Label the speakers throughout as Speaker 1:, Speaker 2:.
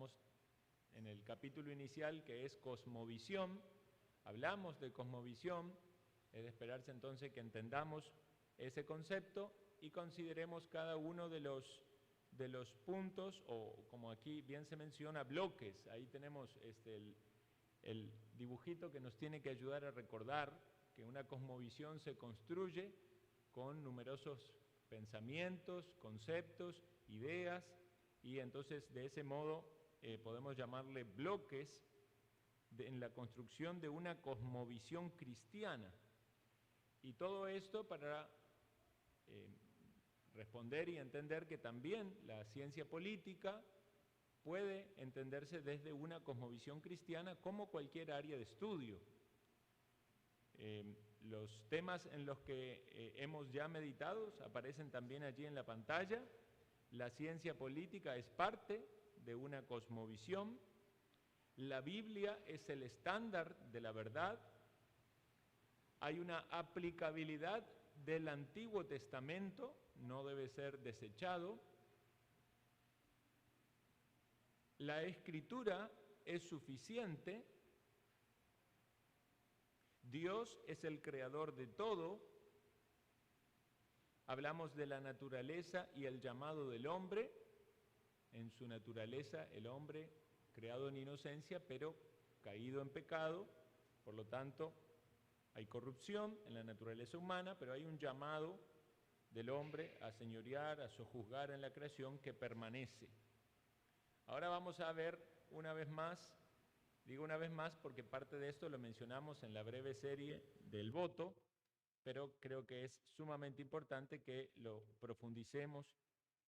Speaker 1: Hablamos en el capítulo inicial que es cosmovisión, hablamos de cosmovisión, es de esperarse entonces que entendamos ese concepto y consideremos cada uno de los puntos, o como aquí bien se menciona, bloques. Ahí tenemos el dibujito que nos tiene que ayudar a recordar que una cosmovisión se construye con numerosos pensamientos, conceptos, ideas, y entonces de ese modo podemos llamarle bloques en la construcción de una cosmovisión cristiana. Y todo esto para responder y entender que también la ciencia política puede entenderse desde una cosmovisión cristiana como cualquier área de estudio. Los temas en los que hemos ya meditado aparecen también allí en la pantalla. La ciencia política es parte de una cosmovisión. La Biblia es el estándar de la verdad. Hay una aplicabilidad del Antiguo Testamento, no debe ser desechado. La Escritura es suficiente. Dios es el creador de todo. Hablamos de la naturaleza y el llamado del hombre. En su naturaleza, el hombre creado en inocencia, pero caído en pecado. Por lo tanto, hay corrupción en la naturaleza humana, pero hay un llamado del hombre a señorear, a sojuzgar en la creación que permanece. Ahora vamos a ver una vez más, digo una vez más porque parte de esto lo mencionamos en la breve serie del voto, pero creo que es sumamente importante que lo profundicemos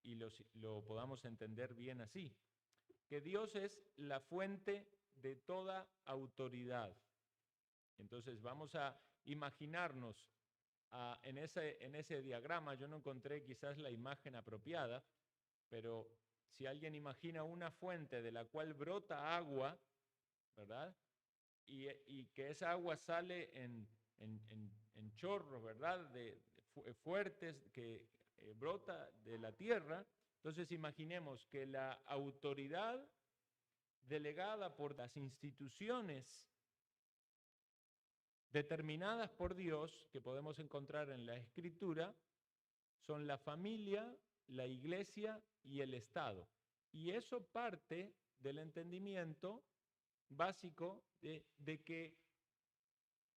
Speaker 1: y lo podamos entender bien así. Que Dios es la fuente de toda autoridad. Entonces vamos a imaginarnos en ese diagrama. Yo no encontré quizás la imagen apropiada, pero si alguien imagina una fuente de la cual brota agua, ¿verdad? Y que esa agua sale en chorros, ¿verdad? Fuertes que brota de la tierra. Entonces imaginemos que la autoridad delegada por las instituciones determinadas por Dios, que podemos encontrar en la Escritura, son la familia, la iglesia y el Estado. Y eso parte del entendimiento básico de que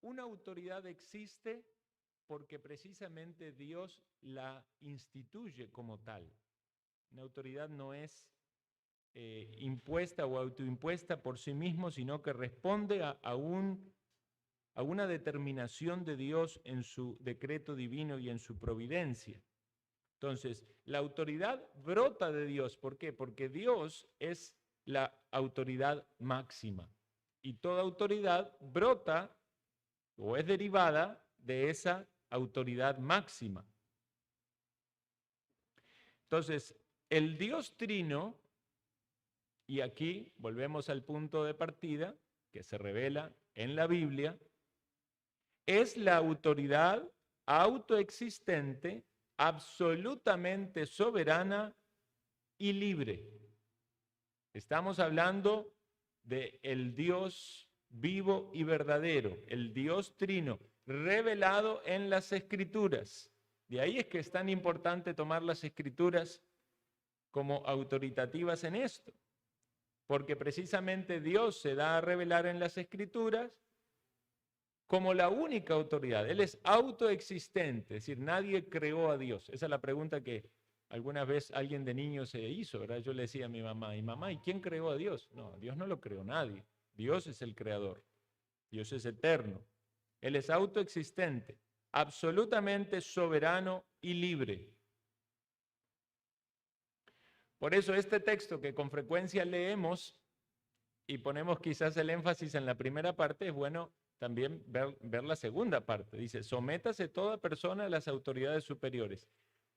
Speaker 1: una autoridad existe porque precisamente Dios la instituye como tal. Una autoridad no es impuesta o autoimpuesta por sí mismo, sino que responde a una determinación de Dios en su decreto divino y en su providencia. Entonces, la autoridad brota de Dios. ¿Por qué? Porque Dios es la autoridad máxima. Y toda autoridad brota o es derivada de esa autoridad máxima. Entonces, el Dios Trino, y aquí volvemos al punto de partida que se revela en la Biblia, es la autoridad autoexistente, absolutamente soberana y libre. Estamos hablando del Dios vivo y verdadero, el Dios Trino, revelado en las Escrituras. De ahí es que es tan importante tomar las Escrituras como autoritativas en esto, porque precisamente Dios se da a revelar en las Escrituras como la única autoridad. Él es autoexistente, es decir, nadie creó a Dios. Esa es la pregunta que alguna vez alguien de niño se hizo, ¿verdad? Yo le decía a mi mamá, ¿y quién creó a Dios? No, Dios no lo creó nadie. Dios es el creador. Dios es eterno. Él es autoexistente, absolutamente soberano y libre. Por eso este texto que con frecuencia leemos y ponemos quizás el énfasis en la primera parte, es bueno también ver la segunda parte. Dice, sométase toda persona a las autoridades superiores,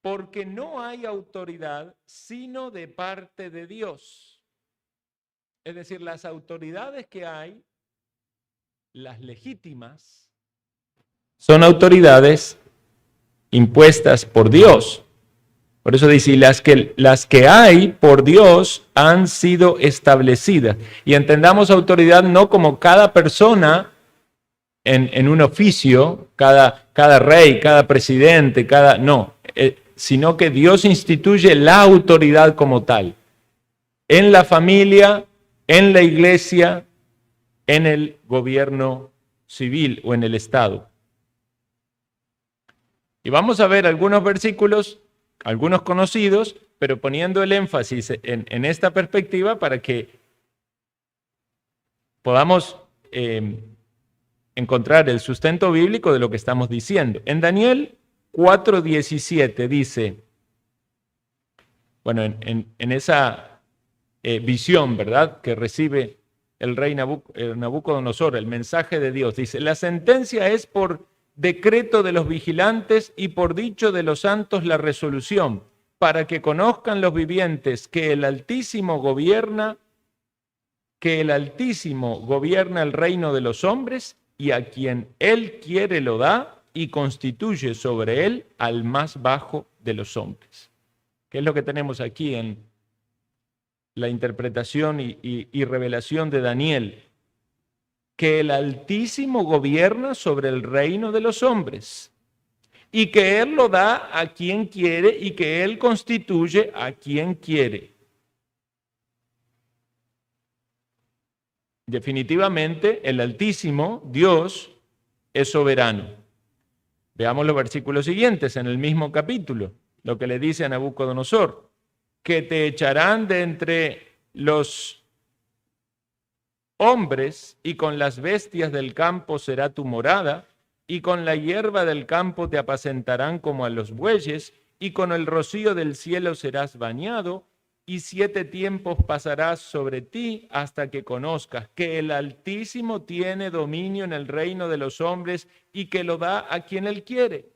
Speaker 1: porque no hay autoridad sino de parte de Dios. Es decir, las autoridades que hay, las legítimas, son autoridades impuestas por Dios. Por eso dice, y las que hay por Dios han sido establecidas. Y entendamos autoridad no como cada persona en un oficio, cada rey, cada presidente, no, sino que Dios instituye la autoridad como tal. En la familia, en la iglesia, en el gobierno civil o en el Estado. Y vamos a ver algunos versículos, algunos conocidos, pero poniendo el énfasis en esta perspectiva para que podamos encontrar el sustento bíblico de lo que estamos diciendo. En Daniel 4:17 dice, bueno, en esa visión, ¿verdad?, que recibe el rey Nabucodonosor, el mensaje de Dios, dice, la sentencia es por decreto de los vigilantes y por dicho de los santos la resolución, para que conozcan los vivientes que el Altísimo gobierna el reino de los hombres y a quien él quiere lo da y constituye sobre él al más bajo de los hombres. ¿Qué es lo que tenemos aquí en la interpretación y revelación de Daniel? Que el Altísimo gobierna sobre el reino de los hombres y que Él lo da a quien quiere y que Él constituye a quien quiere. Definitivamente, el Altísimo, Dios, es soberano. Veamos los versículos siguientes en el mismo capítulo, lo que le dice a Nabucodonosor, que te echarán de entre los hombres, y con las bestias del campo será tu morada, y con la hierba del campo te apacentarán como a los bueyes, y con el rocío del cielo serás bañado, y 7 tiempos pasarás sobre ti hasta que conozcas que el Altísimo tiene dominio en el reino de los hombres y que lo da a quien él quiere.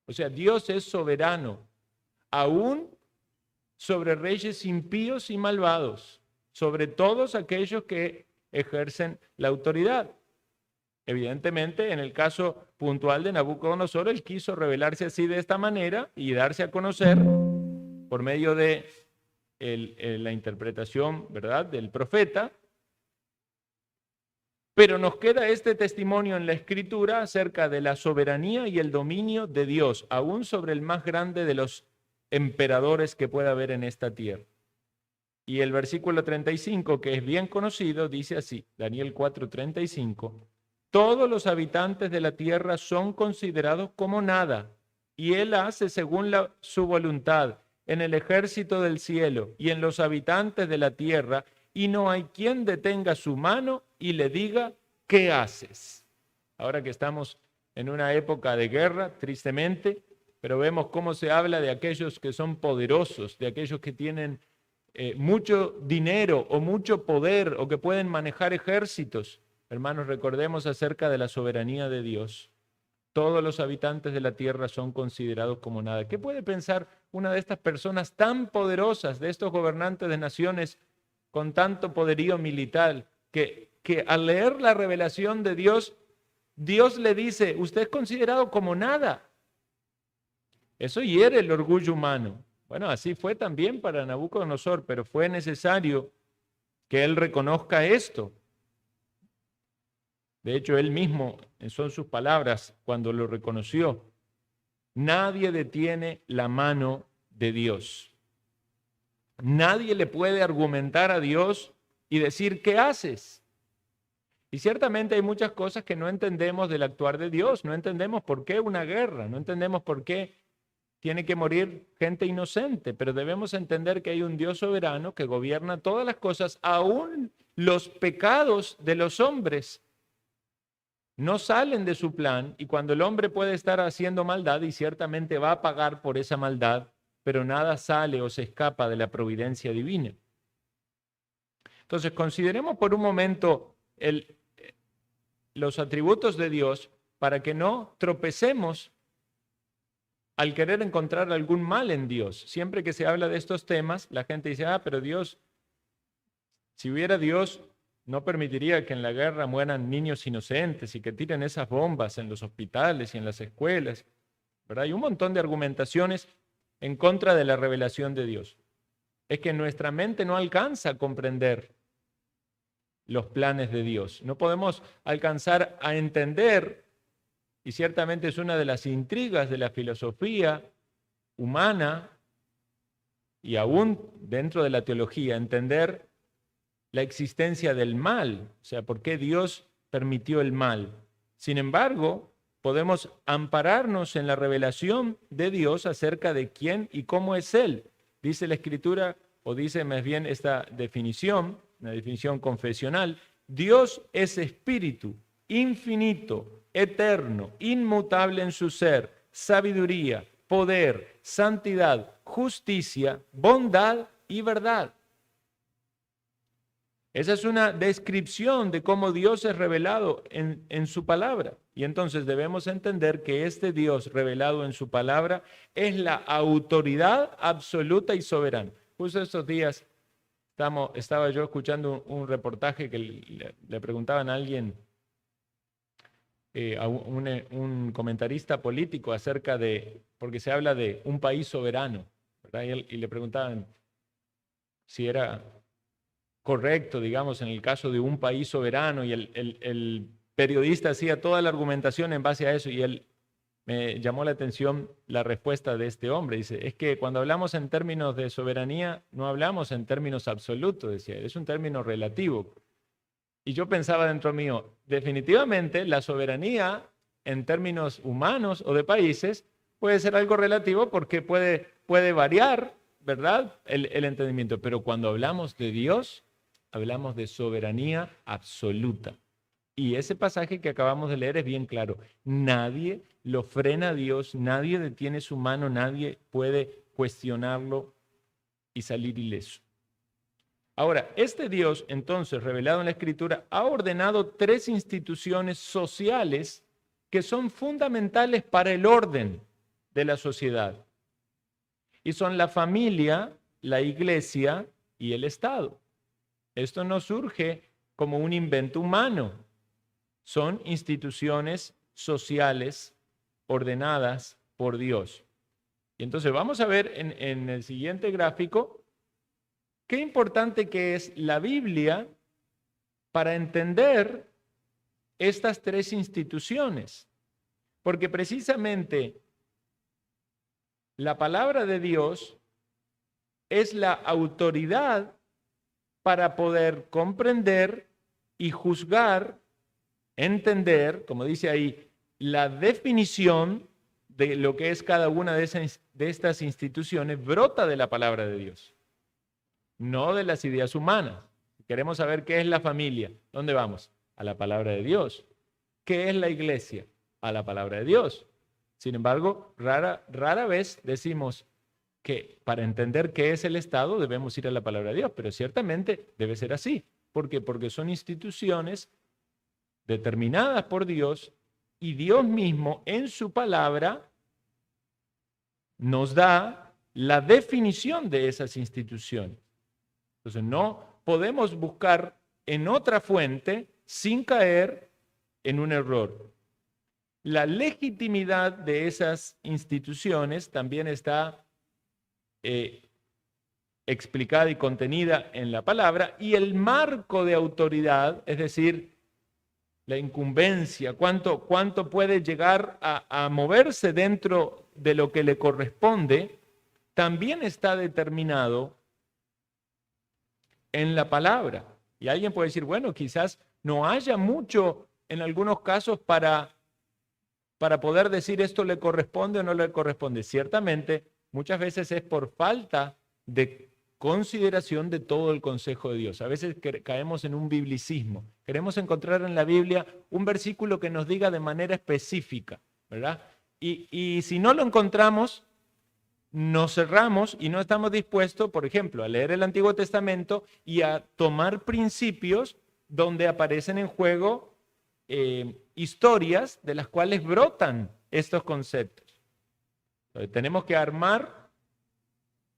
Speaker 1: O sea, Dios es soberano, aún sobre reyes impíos y malvados, sobre todos aquellos que ejercen la autoridad. Evidentemente, en el caso puntual de Nabucodonosor, él quiso revelarse así de esta manera y darse a conocer por medio de la interpretación, ¿verdad?, del profeta. Pero nos queda este testimonio en la Escritura acerca de la soberanía y el dominio de Dios, aún sobre el más grande de los emperadores que pueda haber en esta tierra. Y el versículo 35, que es bien conocido, dice así, Daniel 4:35, todos los habitantes de la tierra son considerados como nada, y él hace según su voluntad en el ejército del cielo y en los habitantes de la tierra, y no hay quien detenga su mano y le diga, ¿qué haces? Ahora que estamos en una época de guerra, tristemente, pero vemos cómo se habla de aquellos que son poderosos, de aquellos que tienen mucho dinero o mucho poder o que pueden manejar ejércitos. Hermanos, recordemos acerca de la soberanía de Dios. Todos los habitantes de la tierra son considerados como nada. ¿Qué puede pensar una de estas personas tan poderosas, de estos gobernantes de naciones con tanto poderío militar, que al leer la revelación de Dios, Dios le dice, usted es considerado como nada? Eso hiere el orgullo humano. Bueno, así fue también para Nabucodonosor, pero fue necesario que él reconozca esto. De hecho, él mismo, son sus palabras, cuando lo reconoció, nadie detiene la mano de Dios. Nadie le puede argumentar a Dios y decir, ¿qué haces? Y ciertamente hay muchas cosas que no entendemos del actuar de Dios. No entendemos por qué una guerra, no entendemos por qué tiene que morir gente inocente, pero debemos entender que hay un Dios soberano que gobierna todas las cosas, aún los pecados de los hombres no salen de su plan, y cuando el hombre puede estar haciendo maldad y ciertamente va a pagar por esa maldad, pero nada sale o se escapa de la providencia divina. Entonces, consideremos por un momento los atributos de Dios para que no tropecemos al querer encontrar algún mal en Dios. Siempre que se habla de estos temas, la gente dice, pero Dios, si hubiera Dios, no permitiría que en la guerra mueran niños inocentes y que tiren esas bombas en los hospitales y en las escuelas, ¿verdad? Hay un montón de argumentaciones en contra de la revelación de Dios. Es que nuestra mente no alcanza a comprender los planes de Dios. No podemos alcanzar a entender, y ciertamente es una de las intrigas de la filosofía humana y aún dentro de la teología, entender la existencia del mal, o sea, por qué Dios permitió el mal. Sin embargo, podemos ampararnos en la revelación de Dios acerca de quién y cómo es Él. Dice la Escritura, o dice más bien esta definición, una definición confesional: Dios es espíritu, infinito, eterno, inmutable en su ser, sabiduría, poder, santidad, justicia, bondad y verdad. Esa es una descripción de cómo Dios es revelado en su palabra. Y entonces debemos entender que este Dios revelado en su palabra es la autoridad absoluta y soberana. Justo estos días estaba yo escuchando un reportaje que le preguntaban a alguien, a un comentarista político acerca de, porque se habla de un país soberano, ¿verdad? Y le preguntaban si era correcto, digamos, en el caso de un país soberano, y el periodista hacía toda la argumentación en base a eso, y él me llamó la atención la respuesta de este hombre. Dice, es que cuando hablamos en términos de soberanía, no hablamos en términos absolutos, decía, es un término relativo. Y yo pensaba dentro mío, definitivamente la soberanía en términos humanos o de países puede ser algo relativo porque puede variar, ¿verdad? El entendimiento. Pero cuando hablamos de Dios, hablamos de soberanía absoluta. Y ese pasaje que acabamos de leer es bien claro. Nadie lo frena a Dios, nadie detiene su mano, nadie puede cuestionarlo y salir ileso. Ahora, este Dios, entonces, revelado en la Escritura, ha ordenado 3 instituciones sociales que son fundamentales para el orden de la sociedad. Y son la familia, la iglesia y el Estado. Esto no surge como un invento humano. Son instituciones sociales ordenadas por Dios. Y entonces vamos a ver en el siguiente gráfico qué importante que es la Biblia para entender estas 3 instituciones. Porque precisamente la palabra de Dios es la autoridad para poder comprender y juzgar, entender, como dice ahí, la definición de lo que es cada una de estas instituciones brota de la palabra de Dios, no de las ideas humanas. Si queremos saber qué es la familia, ¿dónde vamos? A la palabra de Dios. ¿Qué es la iglesia? A la palabra de Dios. Sin embargo, rara vez decimos que para entender qué es el Estado debemos ir a la palabra de Dios, pero ciertamente debe ser así. ¿Por qué? Porque son instituciones determinadas por Dios y Dios mismo en su palabra nos da la definición de esas instituciones. Entonces no podemos buscar en otra fuente sin caer en un error. La legitimidad de esas instituciones también está explicada y contenida en la palabra, y el marco de autoridad, es decir, la incumbencia, cuánto puede llegar a moverse dentro de lo que le corresponde, también está determinado en la palabra. Y alguien puede decir, bueno, quizás no haya mucho en algunos casos para poder decir esto le corresponde o no le corresponde. Ciertamente, muchas veces es por falta de consideración de todo el consejo de Dios. A veces caemos en un biblicismo. Queremos encontrar en la Biblia un versículo que nos diga de manera específica, ¿verdad? Y si no lo encontramos, nos cerramos y no estamos dispuestos, por ejemplo, a leer el Antiguo Testamento y a tomar principios donde aparecen en juego historias de las cuales brotan estos conceptos. Entonces, tenemos que armar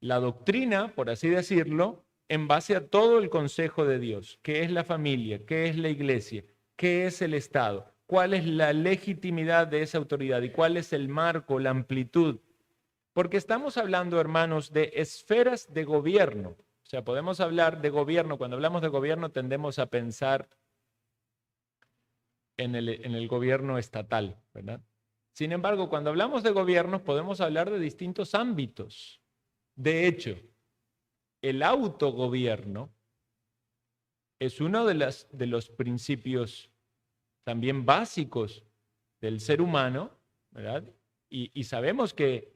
Speaker 1: la doctrina, por así decirlo, en base a todo el consejo de Dios. ¿Qué es la familia? ¿Qué es la iglesia? ¿Qué es el Estado? ¿Cuál es la legitimidad de esa autoridad? ¿Y cuál es el marco, la amplitud Porque estamos hablando, hermanos, de esferas de gobierno. O sea, podemos hablar de gobierno. Cuando hablamos de gobierno tendemos a pensar en el gobierno estatal, ¿verdad? Sin embargo, cuando hablamos de gobiernos podemos hablar de distintos ámbitos. De hecho, el autogobierno es uno de los principios también básicos del ser humano, ¿verdad? Y sabemos que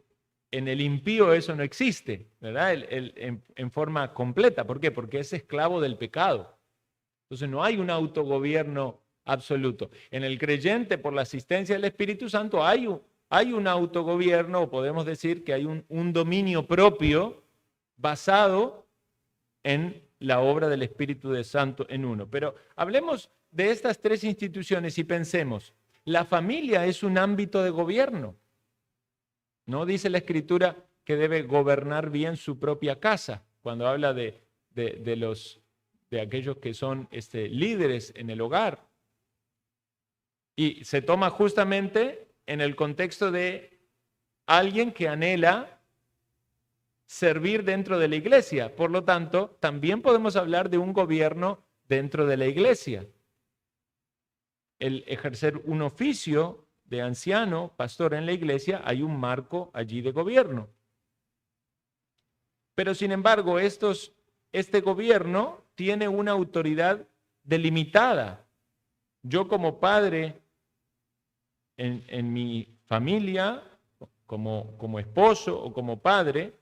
Speaker 1: en el impío eso no existe, ¿verdad? En forma completa. ¿Por qué? Porque es esclavo del pecado. Entonces no hay un autogobierno absoluto. En el creyente, por la asistencia del Espíritu Santo, hay un autogobierno, o podemos decir que hay un dominio propio basado en la obra del Espíritu Santo en uno. Pero hablemos de estas tres instituciones y pensemos, la familia es un ámbito de gobierno. ¿No dice la Escritura que debe gobernar bien su propia casa? Cuando habla de aquellos que son líderes en el hogar. Y se toma justamente en el contexto de alguien que anhela servir dentro de la iglesia. Por lo tanto, también podemos hablar de un gobierno dentro de la iglesia. El ejercer un oficio de anciano, pastor en la iglesia, hay un marco allí de gobierno. Pero sin embargo, este gobierno tiene una autoridad delimitada. Yo como padre en mi familia, como esposo o como padre,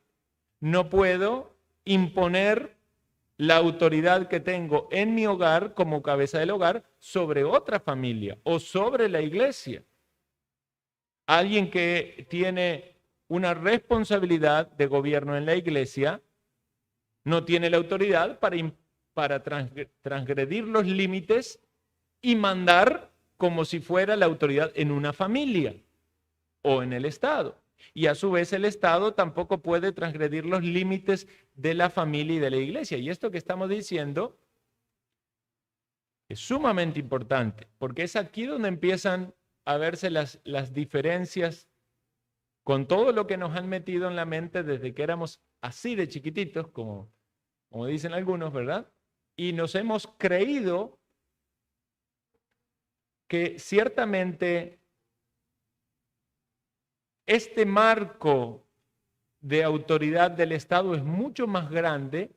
Speaker 1: no puedo imponer la autoridad que tengo en mi hogar como cabeza del hogar sobre otra familia o sobre la iglesia. Alguien que tiene una responsabilidad de gobierno en la iglesia no tiene la autoridad para transgredir los límites y mandar como si fuera la autoridad en una familia o en el Estado. Y a su vez el Estado tampoco puede transgredir los límites de la familia y de la iglesia. Y esto que estamos diciendo es sumamente importante, porque es aquí donde empiezan a verse las diferencias con todo lo que nos han metido en la mente desde que éramos así de chiquititos, como dicen algunos, ¿verdad? Y nos hemos creído que ciertamente este marco de autoridad del Estado es mucho más grande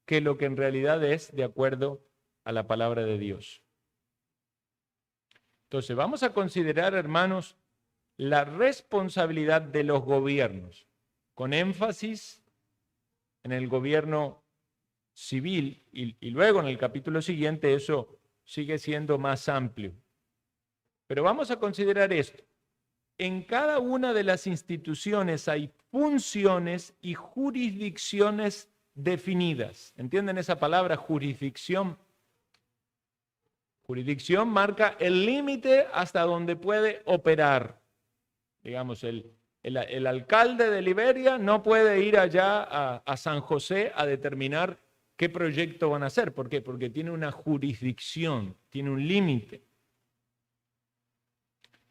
Speaker 1: que lo que en realidad es de acuerdo a la palabra de Dios. Entonces, vamos a considerar, hermanos, la responsabilidad de los gobiernos, con énfasis en el gobierno civil, y luego en el capítulo siguiente eso sigue siendo más amplio. Pero vamos a considerar esto. En cada una de las instituciones hay funciones y jurisdicciones definidas. ¿Entienden esa palabra, jurisdicción? Jurisdicción marca el límite hasta donde puede operar. Digamos, el alcalde de Liberia no puede ir allá a San José a determinar qué proyecto van a hacer. ¿Por qué? Porque tiene una jurisdicción, tiene un límite.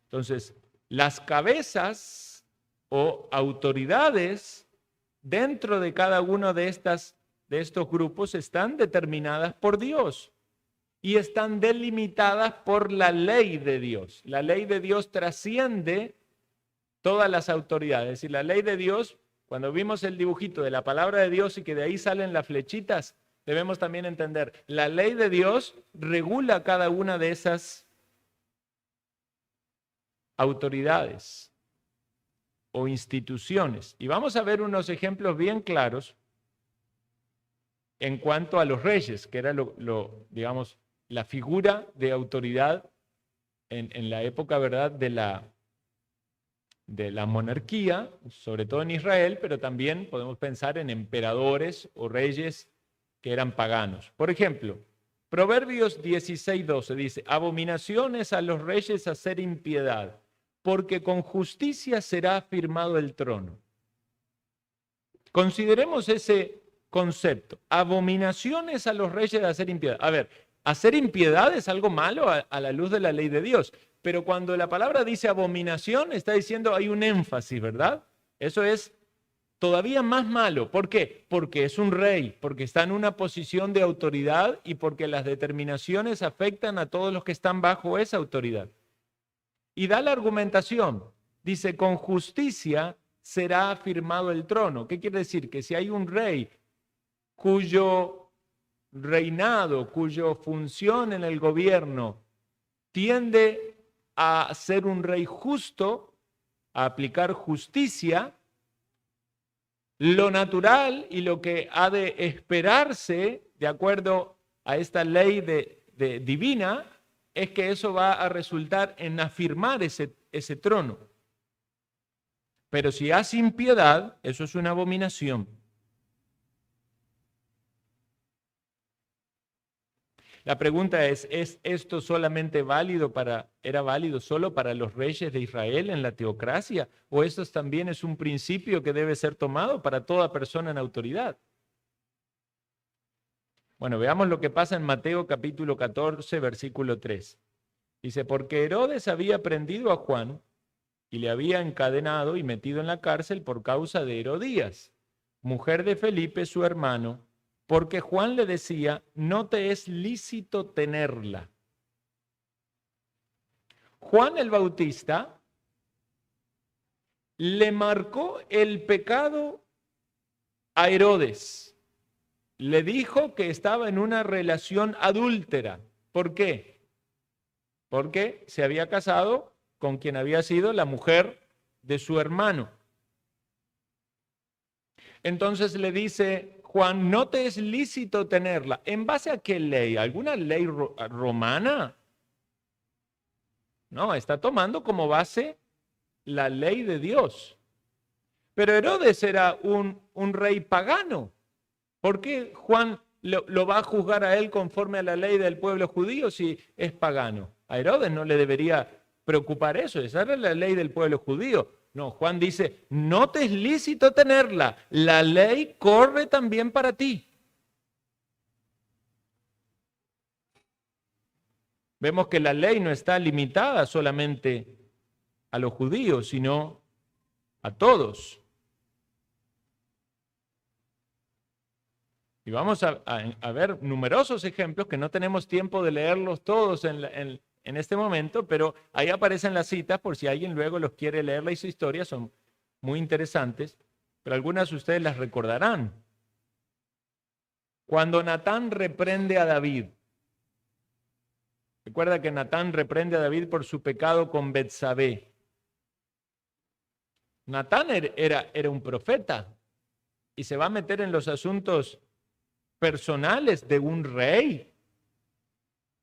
Speaker 1: Entonces, las cabezas o autoridades dentro de cada uno de estos grupos están determinadas por Dios y están delimitadas por la ley de Dios. La ley de Dios trasciende todas las autoridades. Es decir, la ley de Dios, cuando vimos el dibujito de la palabra de Dios y que de ahí salen las flechitas, debemos también entender, la ley de Dios regula cada una de esas autoridades o instituciones. Y vamos a ver unos ejemplos bien claros en cuanto a los reyes, que era digamos, la figura de autoridad en la época, ¿verdad?, de la monarquía, sobre todo en Israel, pero también podemos pensar en emperadores o reyes que eran paganos. Por ejemplo, Proverbios 16:12 dice, abominaciones a los reyes hacer impiedad, porque con justicia será afirmado el trono. Consideremos ese concepto. Abominaciones a los reyes de hacer impiedad. A ver, hacer impiedad es algo malo a la luz de la ley de Dios, pero cuando la palabra dice abominación, está diciendo hay un énfasis, ¿verdad? Eso es todavía más malo. ¿Por qué? Porque es un rey, porque está en una posición de autoridad y porque las determinaciones afectan a todos los que están bajo esa autoridad. Y da la argumentación. Dice, con justicia será afirmado el trono. ¿Qué quiere decir? Que si hay un rey cuyo reinado, cuya función en el gobierno tiende a ser un rey justo, a aplicar justicia, lo natural y lo que ha de esperarse, de acuerdo a esta ley divina, es que eso va a resultar en afirmar ese trono. Pero si hace impiedad, eso es una abominación. La pregunta ¿es esto solamente era válido solo para los reyes de Israel en la teocracia? ¿O esto también es un principio que debe ser tomado para toda persona en autoridad? Bueno, veamos lo que pasa en Mateo capítulo 14, versículo 3. Dice, porque Herodes había prendido a Juan y le había encadenado y metido en la cárcel por causa de Herodías, mujer de Felipe, su hermano, porque Juan le decía, no te es lícito tenerla. Juan el Bautista le marcó el pecado a Herodes. Le dijo que estaba en una relación adúltera. ¿Por qué? Porque se había casado con quien había sido la mujer de su hermano. Entonces le dice Juan, no te es lícito tenerla. ¿En base a qué ley? ¿Alguna ley romana? No, está tomando como base la ley de Dios. Pero Herodes era un rey pagano. ¿Por qué Juan lo va a juzgar a él conforme a la ley del pueblo judío si es pagano? A Herodes no le debería preocupar eso, esa era la ley del pueblo judío. No, Juan dice, no te es lícito tenerla, la ley corre también para ti. Vemos que la ley no está limitada solamente a los judíos, sino a todos. Y vamos a ver numerosos ejemplos que no tenemos tiempo de leerlos todos en este momento, pero ahí aparecen las citas por si alguien luego los quiere leer la historia, son muy interesantes, pero algunas de ustedes las recordarán. Cuando Natán reprende a David, recuerda que Natán reprende a David por su pecado con Betsabé. Natán era un profeta y se va a meter en los asuntos personales de un rey.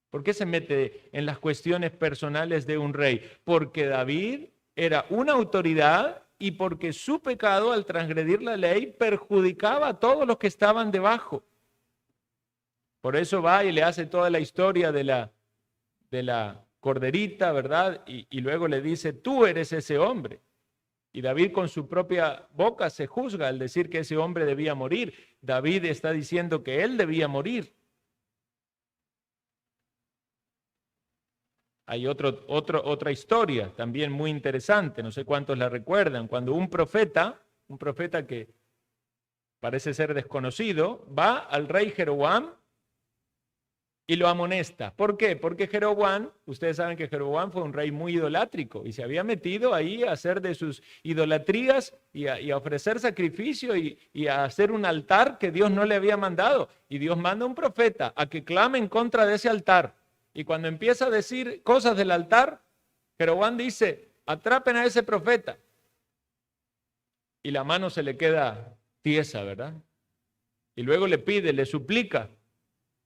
Speaker 1: ¿Por qué se mete en las cuestiones personales de un rey? Porque David era una autoridad y porque su pecado al transgredir la ley perjudicaba a todos los que estaban debajo. Por eso va y le hace toda la historia de la corderita, ¿verdad? Y luego le dice, tú eres ese hombre. Y David con su propia boca se juzga al decir que ese hombre debía morir. David está diciendo que él debía morir. Hay otra historia también muy interesante, no sé cuántos la recuerdan, cuando un profeta que parece ser desconocido, va al rey Jeroboam y lo amonesta. ¿Por qué? Porque Jeroboam, ustedes saben que Jeroboam fue un rey muy idolátrico y se había metido ahí a hacer de sus idolatrías y a ofrecer sacrificio y a hacer un altar que Dios no le había mandado. Y Dios manda a un profeta a que clame en contra de ese altar. Y cuando empieza a decir cosas del altar, Jeroboam dice, atrapen a ese profeta. Y la mano se le queda tiesa, ¿verdad? Y luego le pide, le suplica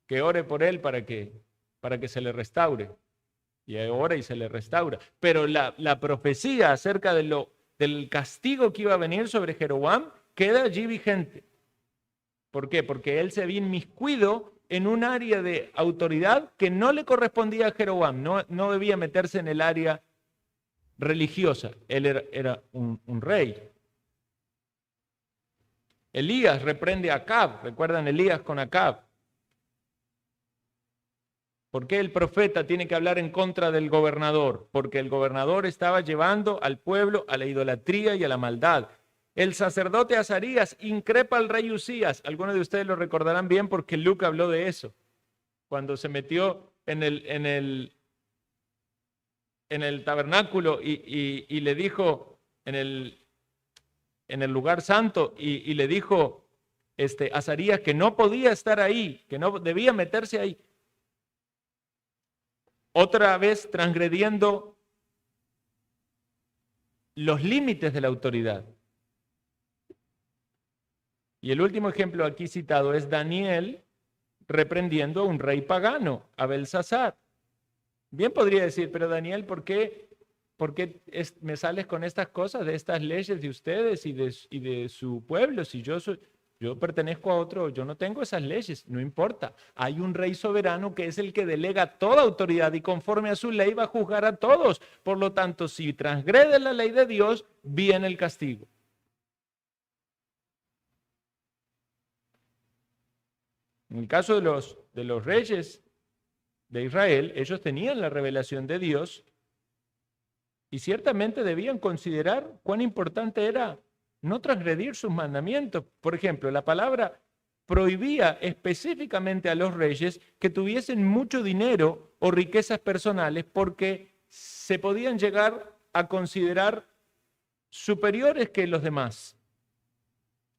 Speaker 1: que ore por él para que se le restaure. Y ora y se le restaura. Pero la profecía acerca del castigo que iba a venir sobre Jeroboam queda allí vigente. ¿Por qué? Porque él se había inmiscuido en un área de autoridad que no le correspondía a Jeroboam. No debía meterse en el área religiosa. Él era un rey. Elías reprende a Acab. ¿Recuerdan Elías con Acab? ¿Por qué el profeta tiene que hablar en contra del gobernador? Porque el gobernador estaba llevando al pueblo a la idolatría y a la maldad. El sacerdote Azarías increpa al rey Usías. Algunos de ustedes lo recordarán bien porque Luke habló de eso. Cuando se metió en el tabernáculo y le dijo, en el lugar santo, y le dijo Azarías que no podía estar ahí, que no debía meterse ahí. Otra vez transgrediendo los límites de la autoridad. Y el último ejemplo aquí citado es Daniel reprendiendo a un rey pagano, a Belsasar. Bien podría decir, pero Daniel, ¿por qué me sales con estas cosas, de estas leyes de ustedes y de su pueblo? Si yo pertenezco a otro, yo no tengo esas leyes, no importa. Hay un rey soberano que es el que delega toda autoridad y conforme a su ley va a juzgar a todos. Por lo tanto, si transgrede la ley de Dios, viene el castigo. En el caso de los reyes de Israel, ellos tenían la revelación de Dios y ciertamente debían considerar cuán importante era no transgredir sus mandamientos. Por ejemplo, la palabra prohibía específicamente a los reyes que tuviesen mucho dinero o riquezas personales porque se podían llegar a considerar superiores que los demás.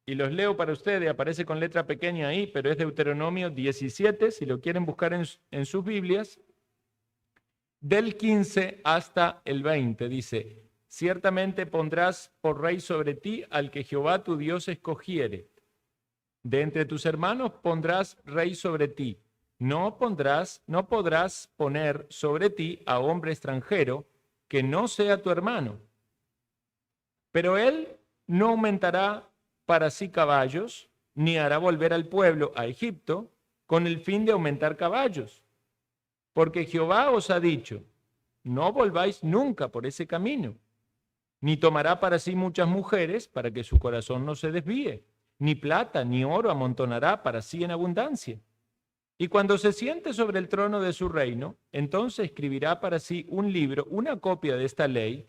Speaker 1: Y los leo para ustedes, aparece con letra pequeña ahí, pero es Deuteronomio 17, si lo quieren buscar en sus Biblias, del 15 hasta el 20, dice: ciertamente pondrás por rey sobre ti al que Jehová tu Dios escogiere. De entre tus hermanos pondrás rey sobre ti. No podrás poner sobre ti a hombre extranjero que no sea tu hermano. Pero él no aumentará para sí caballos, ni hará volver al pueblo a Egipto con el fin de aumentar caballos. Porque Jehová os ha dicho, no volváis nunca por ese camino, ni tomará para sí muchas mujeres para que su corazón no se desvíe, ni plata ni oro amontonará para sí en abundancia. Y cuando se siente sobre el trono de su reino, entonces escribirá para sí un libro, una copia de esta ley,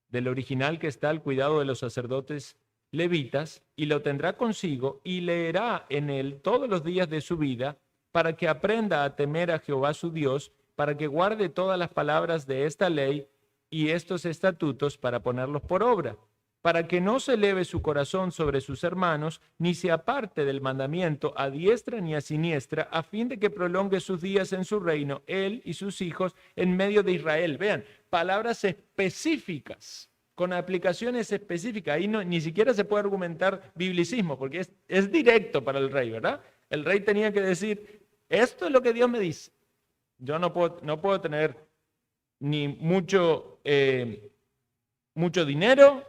Speaker 1: del original que está al cuidado de los sacerdotes levitas, y lo tendrá consigo y leerá en él todos los días de su vida, para que aprenda a temer a Jehová su Dios, para que guarde todas las palabras de esta ley y estos estatutos para ponerlos por obra, para que no se eleve su corazón sobre sus hermanos, ni se aparte del mandamiento a diestra ni a siniestra, a fin de que prolongue sus días en su reino, él y sus hijos, en medio de Israel. Vean, palabras específicas, con aplicaciones específicas. Ahí ni siquiera se puede argumentar biblicismo, porque es directo para el rey, ¿verdad? El rey tenía que decir, esto es lo que Dios me dice. Yo no puedo tener ni mucho dinero,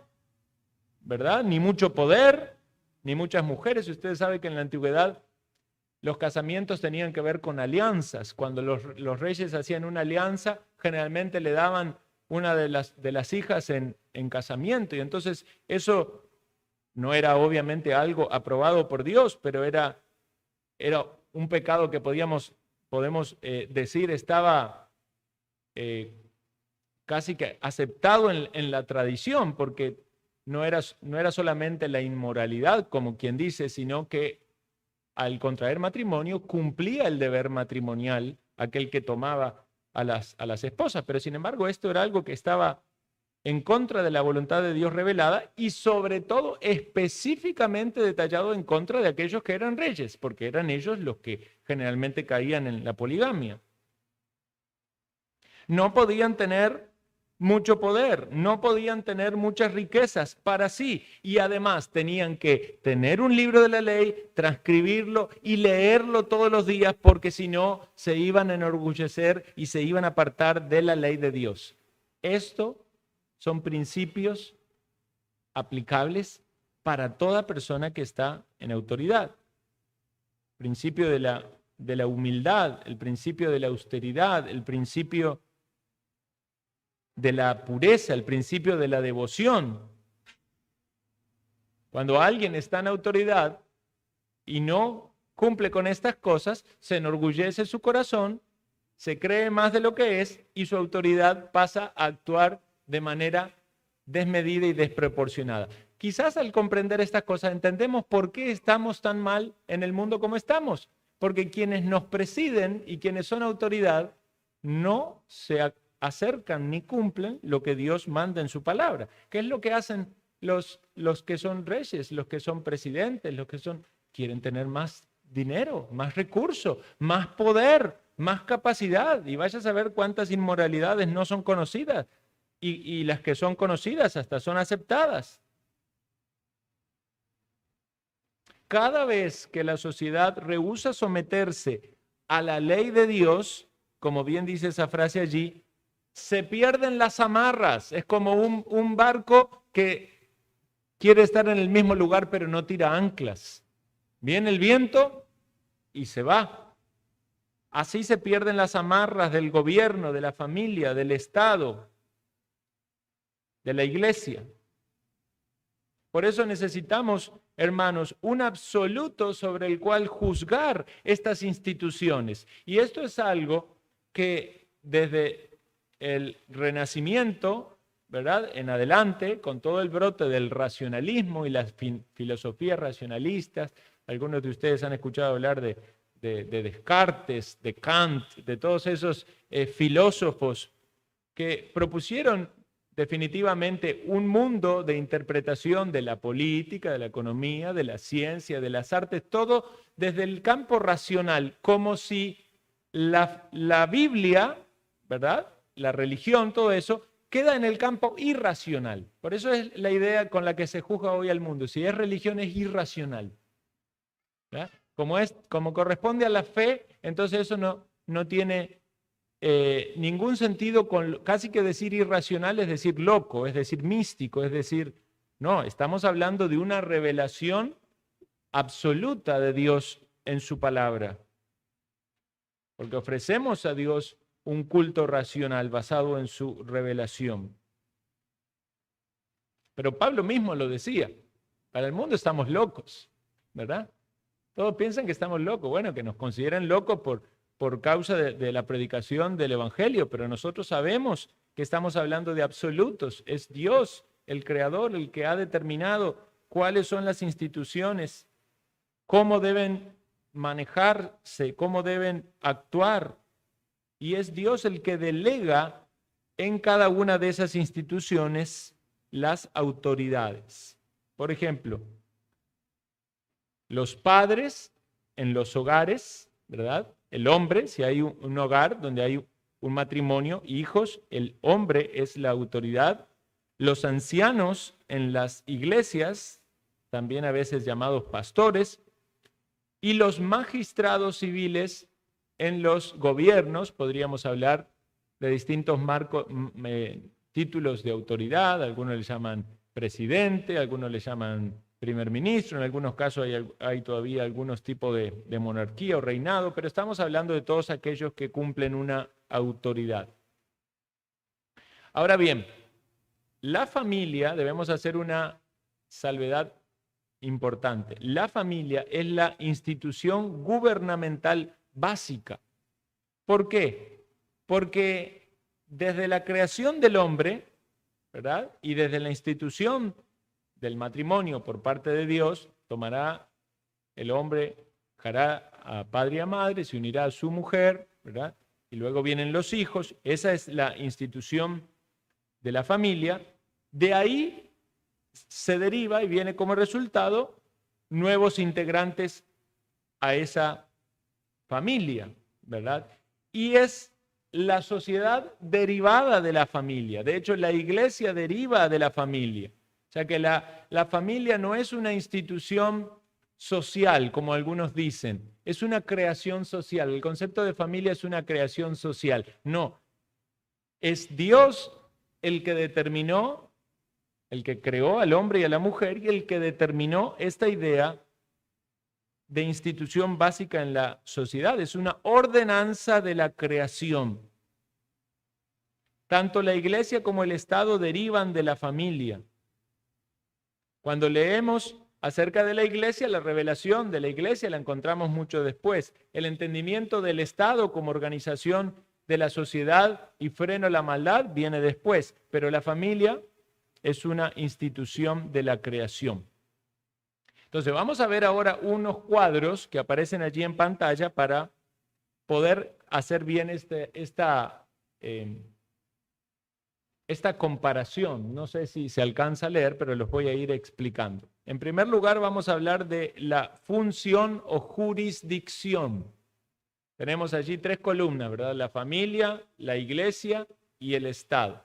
Speaker 1: ¿verdad? Ni mucho poder, ni muchas mujeres. Y ustedes saben que en la antigüedad los casamientos tenían que ver con alianzas. Cuando los reyes hacían una alianza, generalmente le daban una de las hijas en casamiento. Y entonces eso no era obviamente algo aprobado por Dios, pero era un pecado que podemos decir estaba casi que aceptado en la tradición, porque no era solamente la inmoralidad, como quien dice, sino que al contraer matrimonio cumplía el deber matrimonial aquel que tomaba a las esposas. Pero sin embargo esto era algo que estaba en contra de la voluntad de Dios revelada y sobre todo específicamente detallado en contra de aquellos que eran reyes, porque eran ellos los que generalmente caían en la poligamia. No podían tener mucho poder, no podían tener muchas riquezas para sí y además tenían que tener un libro de la ley, transcribirlo y leerlo todos los días, porque si no se iban a enorgullecer y se iban a apartar de la ley de Dios. Esto son principios aplicables para toda persona que está en autoridad. El principio de la humildad, el principio de la austeridad, el principio de la pureza, el principio de la devoción. Cuando alguien está en autoridad y no cumple con estas cosas, se enorgullece su corazón, se cree más de lo que es y su autoridad pasa a actuar de manera desmedida y desproporcionada. quizás al comprender estas cosas entendemos por qué estamos tan mal en el mundo como estamos. Porque quienes nos presiden y quienes son autoridad no se acercan ni cumplen lo que Dios manda en su palabra. ¿Qué es lo que hacen los que son reyes, los que son presidentes, quieren tener más dinero, más recursos, más poder, más capacidad? Y vaya a saber cuántas inmoralidades no son conocidas. Y las que son conocidas hasta son aceptadas. Cada vez que la sociedad rehúsa someterse a la ley de Dios, como bien dice esa frase allí, se pierden las amarras. Es como un barco que quiere estar en el mismo lugar pero no tira anclas. Viene el viento y se va. Así se pierden las amarras del gobierno, de la familia, del Estado, de la iglesia. Por eso necesitamos, hermanos, un absoluto sobre el cual juzgar estas instituciones. Y esto es algo que desde el Renacimiento, ¿verdad?, en adelante, con todo el brote del racionalismo y las filosofías racionalistas, algunos de ustedes han escuchado hablar de Descartes, de Kant, de todos esos filósofos que propusieron definitivamente un mundo de interpretación de la política, de la economía, de la ciencia, de las artes, todo desde el campo racional, como si la Biblia, ¿verdad?, la religión, todo eso, queda en el campo irracional. Por eso es la idea con la que se juzga hoy al mundo. Si es religión, es irracional, ¿verdad? Como corresponde a la fe, entonces eso no tiene ningún sentido. Casi que decir irracional es decir loco, es decir místico, es decir, no, estamos hablando de una revelación absoluta de Dios en su palabra. Porque ofrecemos a Dios un culto racional basado en su revelación. Pero Pablo mismo lo decía, para el mundo estamos locos, ¿verdad? Todos piensan que estamos locos, bueno, que nos consideren locos por causa de la predicación del Evangelio, pero nosotros sabemos que estamos hablando de absolutos. Es Dios, el Creador, el que ha determinado cuáles son las instituciones, cómo deben manejarse, cómo deben actuar. Y es Dios el que delega en cada una de esas instituciones las autoridades. Por ejemplo, los padres en los hogares, ¿verdad? El hombre, si hay un hogar donde hay un matrimonio, hijos, el hombre es la autoridad. Los ancianos en las iglesias, también a veces llamados pastores, y los magistrados civiles en los gobiernos, podríamos hablar de distintos títulos de autoridad, algunos le llaman presidente, algunos le llaman primer ministro, en algunos casos hay todavía algunos tipos de monarquía o reinado, pero estamos hablando de todos aquellos que cumplen una autoridad. Ahora bien, la familia, debemos hacer una salvedad importante. La familia es la institución gubernamental básica. ¿Por qué? Porque desde la creación del hombre, ¿verdad?, y desde la institución del matrimonio por parte de Dios, tomará el hombre, dejará a padre y a madre, se unirá a su mujer, ¿verdad?, y luego vienen los hijos. Esa es la institución de la familia. De ahí se deriva y viene como resultado nuevos integrantes a esa familia, ¿verdad? Y es la sociedad derivada de la familia. De hecho, la iglesia deriva de la familia. O sea que la familia no es una institución social, como algunos dicen, es una creación social. El concepto de familia es una creación social. No, es Dios el que determinó, el que creó al hombre y a la mujer y el que determinó esta idea de institución básica en la sociedad. Es una ordenanza de la creación. Tanto la iglesia como el Estado derivan de la familia. Cuando leemos acerca de la iglesia, la revelación de la iglesia la encontramos mucho después. El entendimiento del Estado como organización de la sociedad y freno a la maldad viene después. Pero la familia es una institución de la creación. Entonces vamos a ver ahora unos cuadros que aparecen allí en pantalla para poder hacer bien esta comparación. No sé si se alcanza a leer, pero los voy a ir explicando. En primer lugar, vamos a hablar de la función o jurisdicción. Tenemos allí 3 columnas, ¿verdad? La familia, la iglesia y el Estado.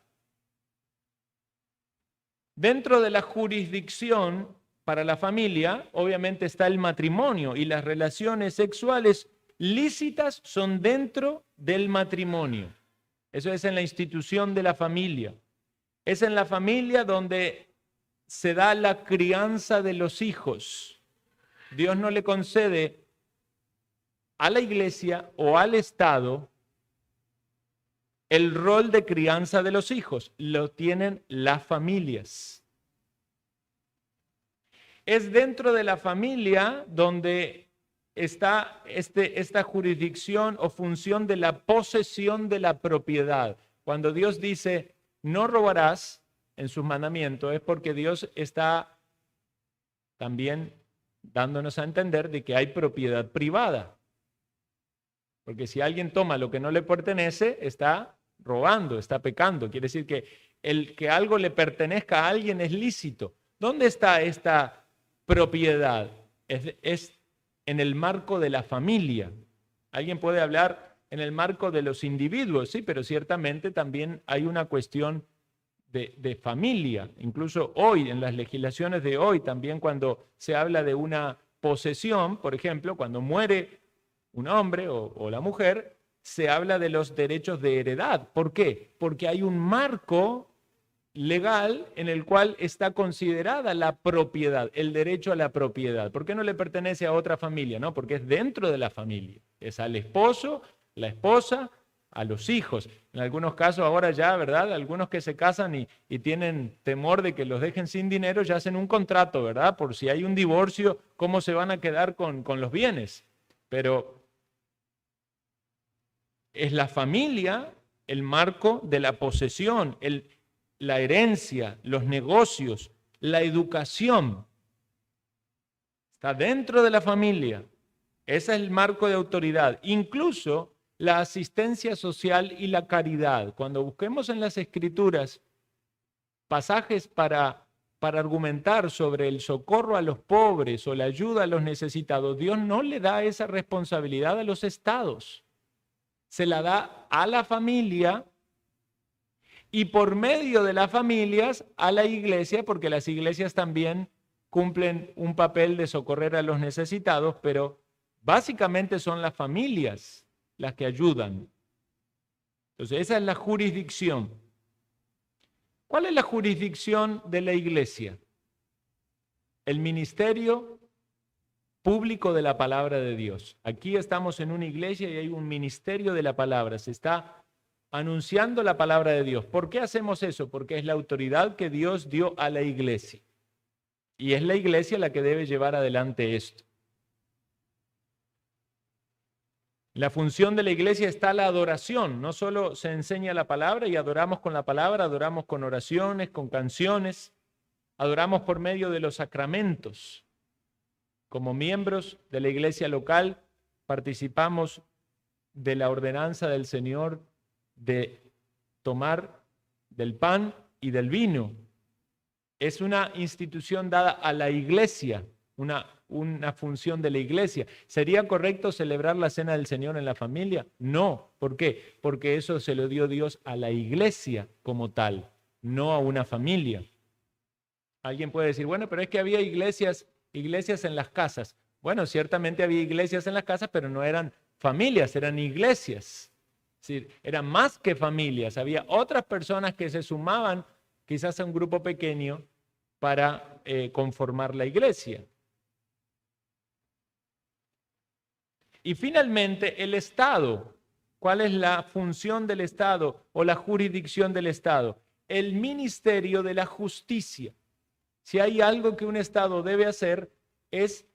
Speaker 1: Dentro de la jurisdicción para la familia, obviamente está el matrimonio, y las relaciones sexuales lícitas son dentro del matrimonio. Eso es en la institución de la familia. Es en la familia donde se da la crianza de los hijos. Dios no le concede a la iglesia o al Estado el rol de crianza de los hijos. Lo tienen las familias. Es dentro de la familia donde está esta jurisdicción o función de la posesión de la propiedad. Cuando Dios dice, no robarás en sus mandamientos, es porque Dios está también dándonos a entender de que hay propiedad privada. Porque si alguien toma lo que no le pertenece, está robando, está pecando. Quiere decir que el que algo le pertenezca a alguien es lícito. ¿Dónde está esta propiedad? Es en el marco de la familia. Alguien puede hablar en el marco de los individuos, sí, pero ciertamente también hay una cuestión de familia. Incluso hoy, en las legislaciones de hoy, también cuando se habla de una posesión, por ejemplo, cuando muere un hombre o la mujer, se habla de los derechos de heredad. ¿Por qué? Porque hay un marco legal en el cual está considerada la propiedad, el derecho a la propiedad. ¿Por qué no le pertenece a otra familia? No, porque es dentro de la familia. Es al esposo, la esposa, a los hijos. En algunos casos ahora ya, ¿verdad? Algunos que se casan y tienen temor de que los dejen sin dinero, ya hacen un contrato, ¿verdad? Por si hay un divorcio, ¿cómo se van a quedar con los bienes? Pero es la familia el marco de la posesión, la herencia, los negocios, la educación. Está dentro de la familia. Ese es el marco de autoridad. Incluso la asistencia social y la caridad. Cuando busquemos en las Escrituras pasajes para argumentar sobre el socorro a los pobres o la ayuda a los necesitados, Dios no le da esa responsabilidad a los estados. Se la da a la familia y por medio de las familias a la iglesia, porque las iglesias también cumplen un papel de socorrer a los necesitados, pero básicamente son las familias las que ayudan. Entonces, esa es la jurisdicción. ¿Cuál es la jurisdicción de la iglesia? El ministerio público de la palabra de Dios. Aquí estamos en una iglesia y hay un ministerio de la palabra. Se está anunciando la palabra de Dios. ¿Por qué hacemos eso? Porque es la autoridad que Dios dio a la iglesia. Y es la iglesia la que debe llevar adelante esto. La función de la iglesia está la adoración. No solo se enseña la palabra y adoramos con la palabra, adoramos con oraciones, con canciones, adoramos por medio de los sacramentos. Como miembros de la iglesia local participamos de la ordenanza del Señor de tomar del pan y del vino. Es una institución dada a la iglesia, una función de la iglesia. ¿Sería correcto celebrar la cena del Señor en la familia? No. ¿Por qué? Porque eso se lo dio Dios a la iglesia como tal, no a una familia. Alguien puede decir, bueno, pero es que había iglesias en las casas. Bueno, ciertamente había iglesias en las casas, pero no eran familias, eran iglesias. Es decir, eran más que familias. Había otras personas que se sumaban quizás a un grupo pequeño para conformar la iglesia. Y finalmente, el Estado. ¿Cuál es la función del Estado o la jurisdicción del Estado? El ministerio de la justicia. Si hay algo que un Estado debe hacer es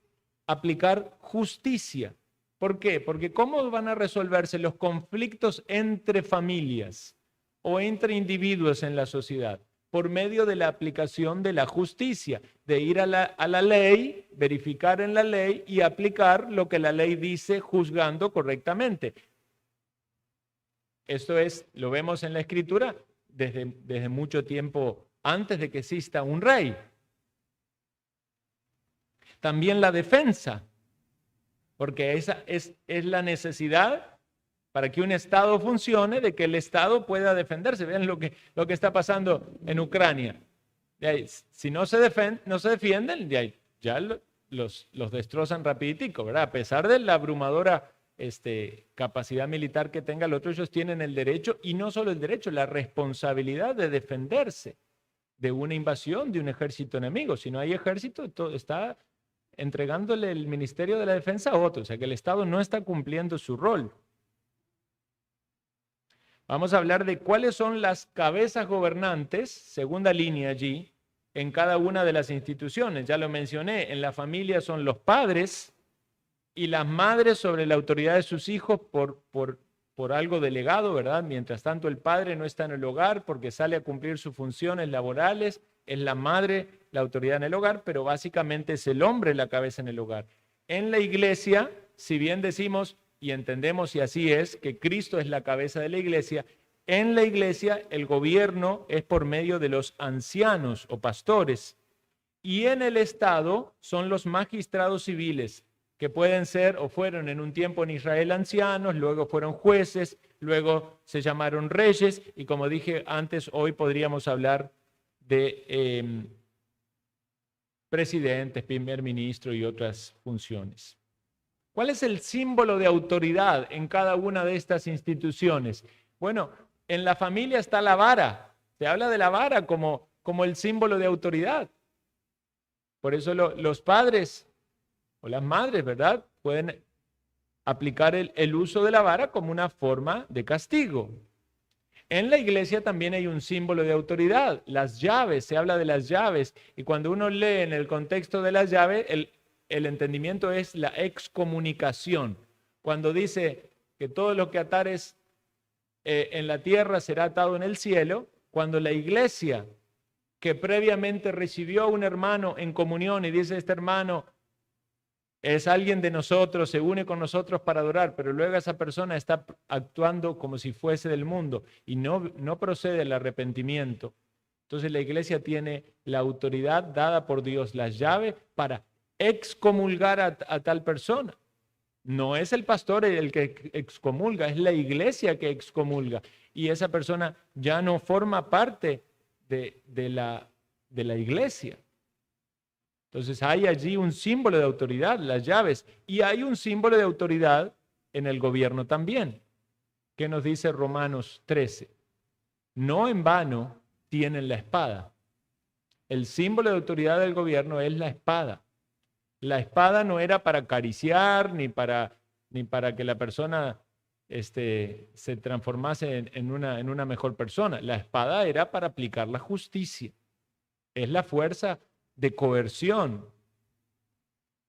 Speaker 1: aplicar justicia. ¿Por qué? Porque ¿cómo van a resolverse los conflictos entre familias o entre individuos en la sociedad? por medio de la aplicación de la justicia, de ir a la ley, verificar en la ley y aplicar lo que la ley dice juzgando correctamente. Esto lo vemos en la Escritura desde mucho tiempo antes de que exista un rey. También la defensa, porque esa es la necesidad para que un Estado funcione, de que el Estado pueda defenderse. Vean lo que está pasando en Ucrania. Si no se defienden, ya los destrozan rapiditico, ¿verdad? A pesar de la abrumadora capacidad militar que tenga el otro, ellos tienen el derecho, y no solo el derecho, la responsabilidad de defenderse de una invasión de un ejército enemigo. Si no hay ejército, todo está entregándole el Ministerio de la Defensa a otro, o sea que el Estado no está cumpliendo su rol. Vamos a hablar de cuáles son las cabezas gobernantes, segunda línea allí, en cada una de las instituciones. Ya lo mencioné, en la familia son los padres y las madres sobre la autoridad de sus hijos por algo delegado, ¿verdad? Mientras tanto el padre no está en el hogar porque sale a cumplir sus funciones laborales, es la madre la autoridad en el hogar, pero básicamente es el hombre la cabeza en el hogar. En la iglesia, si bien decimos y entendemos, y así es, que Cristo es la cabeza de la iglesia, en la iglesia el gobierno es por medio de los ancianos o pastores, y en el Estado son los magistrados civiles, que pueden ser o fueron en un tiempo en Israel ancianos, luego fueron jueces, luego se llamaron reyes, y como dije antes, hoy podríamos hablar de presidentes, primer ministro y otras funciones. ¿Cuál es el símbolo de autoridad en cada una de estas instituciones? Bueno, en la familia está la vara. Se habla de la vara como el símbolo de autoridad. Por eso los padres o las madres, ¿verdad?, pueden aplicar el uso de la vara como una forma de castigo. En la iglesia también hay un símbolo de autoridad, las llaves, se habla de las llaves, y cuando uno lee en el contexto de las llaves, el entendimiento es la excomunicación. Cuando dice que todo lo que atares en la tierra será atado en el cielo, cuando la iglesia que previamente recibió a un hermano en comunión y dice, este hermano es alguien de nosotros, se une con nosotros para adorar, pero luego esa persona está actuando como si fuese del mundo y no procede el arrepentimiento. Entonces la iglesia tiene la autoridad dada por Dios, las llaves para excomulgar a tal persona. No es el pastor el que excomulga, es la iglesia que excomulga. Y esa persona ya no forma parte de la iglesia. Entonces hay allí un símbolo de autoridad, las llaves, y hay un símbolo de autoridad en el gobierno también. ¿Qué nos dice Romanos 13? No en vano tienen la espada. El símbolo de autoridad del gobierno es la espada. La espada no era para acariciar ni para que la persona se transformase en una mejor persona. La espada era para aplicar la justicia. Es la fuerza de coerción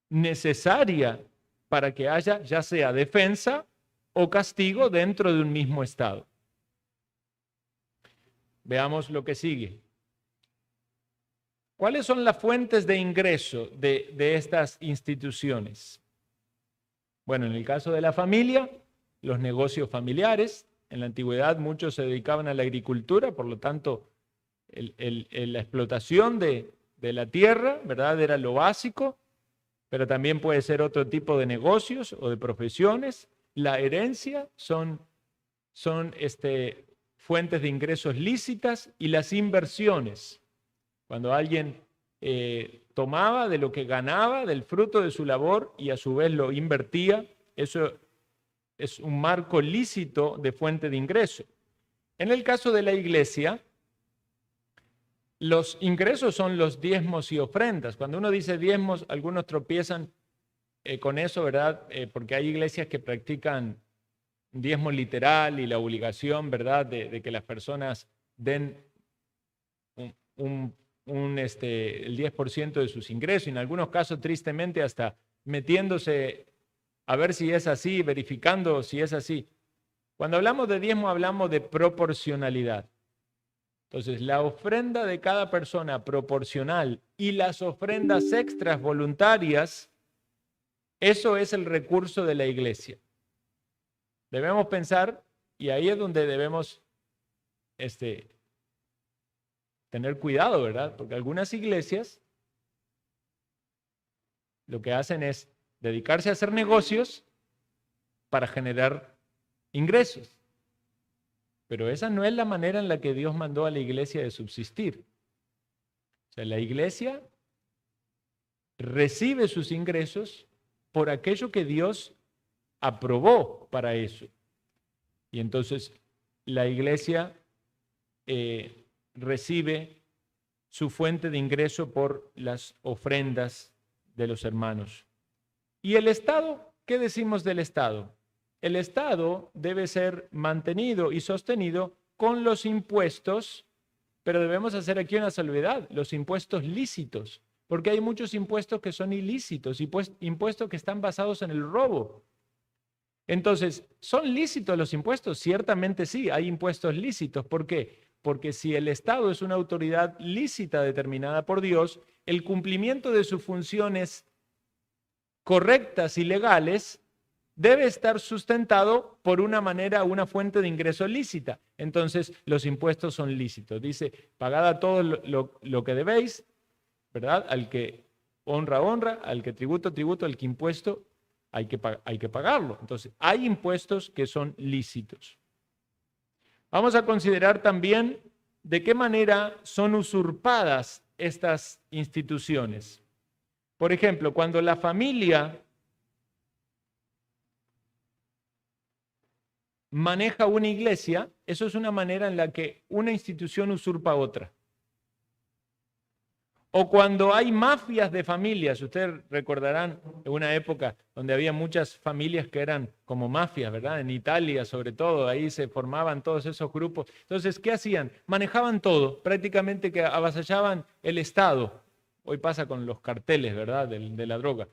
Speaker 1: necesaria para que haya ya sea defensa o castigo dentro de un mismo estado. Veamos lo que sigue. ¿Cuáles son las fuentes de ingreso de estas instituciones? Bueno, en el caso de la familia, los negocios familiares. En la antigüedad muchos se dedicaban a la agricultura, por lo tanto, la explotación de la tierra, ¿verdad?, era lo básico, pero también puede ser otro tipo de negocios o de profesiones. La herencia son fuentes de ingresos lícitas, y las inversiones. Cuando alguien tomaba de lo que ganaba, del fruto de su labor, y a su vez lo invertía, eso es un marco lícito de fuente de ingreso. En el caso de la iglesia, los ingresos son los diezmos y ofrendas. Cuando uno dice diezmos, algunos tropiezan con eso, ¿verdad? Porque hay iglesias que practican diezmo literal y la obligación, ¿verdad?, de que las personas den el 10% de sus ingresos, y en algunos casos, tristemente, hasta metiéndose a ver si es así, verificando si es así. Cuando hablamos de diezmo, hablamos de proporcionalidad. Entonces, la ofrenda de cada persona proporcional y las ofrendas extras voluntarias, eso es el recurso de la iglesia. Debemos pensar, y ahí es donde debemos tener cuidado, ¿verdad? Porque algunas iglesias lo que hacen es dedicarse a hacer negocios para generar ingresos. Pero esa no es la manera en la que Dios mandó a la iglesia de subsistir. O sea, la iglesia recibe sus ingresos por aquello que Dios aprobó para eso. Y entonces la iglesia recibe su fuente de ingreso por las ofrendas de los hermanos. ¿Y el Estado? ¿Qué decimos del Estado? El Estado debe ser mantenido y sostenido con los impuestos, pero debemos hacer aquí una salvedad, los impuestos lícitos, porque hay muchos impuestos que son ilícitos, impuestos que están basados en el robo. Entonces, ¿son lícitos los impuestos? Ciertamente sí, hay impuestos lícitos. ¿Por qué? Porque si el Estado es una autoridad lícita determinada por Dios, el cumplimiento de sus funciones correctas y legales debe estar sustentado por una fuente de ingreso lícita. Entonces, los impuestos son lícitos. Dice, pagad a todo lo que debéis, ¿verdad? Al que honra, honra, al que tributo, tributo, al que impuesto, hay que pagarlo. Entonces, hay impuestos que son lícitos. Vamos a considerar también de qué manera son usurpadas estas instituciones. Por ejemplo, cuando la familia maneja una iglesia, eso es una manera en la que una institución usurpa a otra. O cuando hay mafias de familias, ustedes recordarán en una época donde había muchas familias que eran como mafias, ¿verdad? En Italia sobre todo, ahí se formaban todos esos grupos. Entonces, ¿qué hacían? Manejaban todo, prácticamente que avasallaban el Estado. Hoy pasa con los carteles, ¿verdad? De la droga.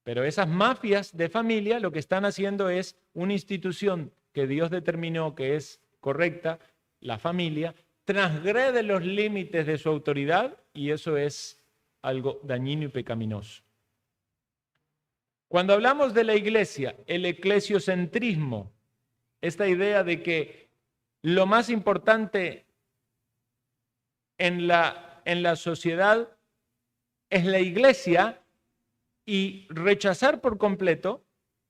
Speaker 1: Pero esas mafias de familia lo que están haciendo es una institución que Dios determinó que es correcta, la familia, transgrede los límites de su autoridad y eso es algo dañino y pecaminoso. Cuando hablamos de la iglesia, el eclesiocentrismo, esta idea de que lo más importante en la sociedad es la iglesia y rechazar por completo